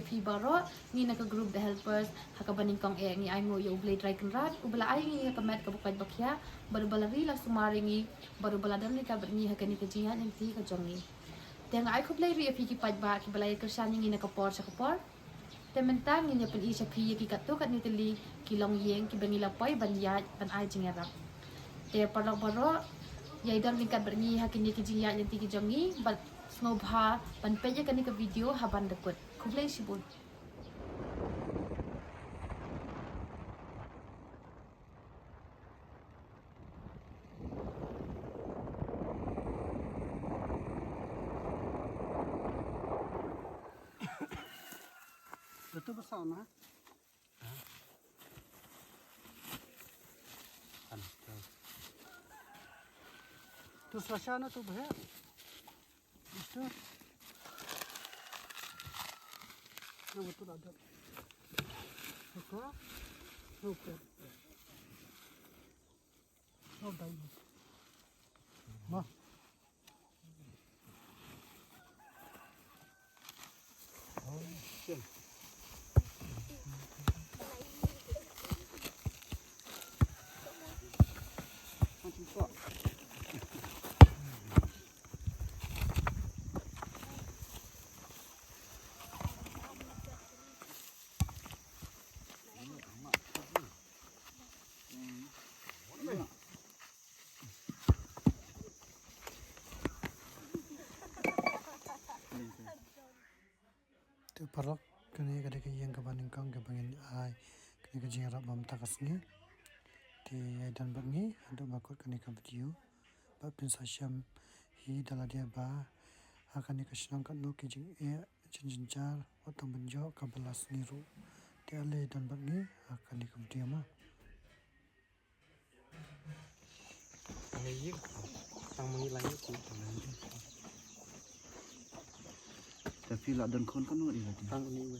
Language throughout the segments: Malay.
VIP baro ni nak group the helpers hakabaning kong ni ay ngo yo blade right rat ubala ay ni hakamat kabukad bakya baru balari la sumaringi baru baladar ni kabarni hakani kajian enti kajongi teng ay ko blade VIP ki pajba ki balay kersani ni nakapor sa kapor tementang ni pen isya ki kato kat ni teli kilong yeng ki bangila pay banyat pan ay jingarap te parok baro yai dan lingkat berni hakini kijian enti kajongi bat ngobha pan peja kani ke video haban dekut kublai sibul Betul bersama. Tu suasana tu bahaya. Itu. Nah, betul ada. Suka. Suka. Oh, dah ini. Mah. Oh, siap. Macam tu. Tu parok kini kada yang kebaning kang kebangin ai kini kejing rap bam takas ni ti dan bangi ada bakut kini ka video ba pin sasyam hi dala dia ba akan ni kasnang kan no kejing jinjar otong benjo ka belas niru ti ale dan bangi akan ni ka video ma Ngayon, tang mengilang itu. Tapi lah dan kon kan dia tadi. Tang ini.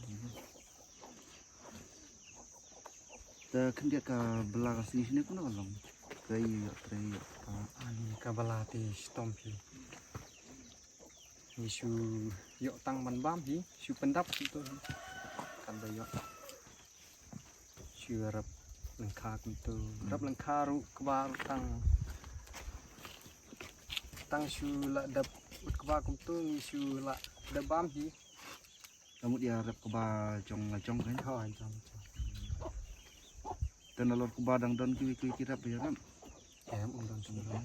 Dah kan dia ke belah sini pun orang. Tray. Ani kabalati stompi. Isu yuk tang manbam hi, isu pendap itu. Kan dah yuk. Isu rap lengkap itu. Rap lengkap kebar tang isu lah dap kebar itu isu lah dabam hi. Kamu dia rap ke ba jong kan. Oh, jom. Dan lalu ke badang dan kiwi kirap ya kan. Em undang semua.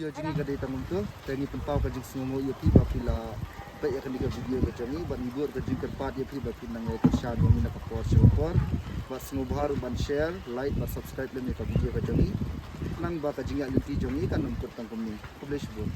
video jingi kadai tanggung tu tani tempau ka jing sengomo yo pi ba pila baik akan diga video ka jangi ban ibur ka jing tempat yo pi ba pin nang ka share mo mina ka por ba sengo bahar ban share like ba subscribe le ka video ka jangi nang ba ka jing ya linti jangi kan nang kut tang kumni publish bu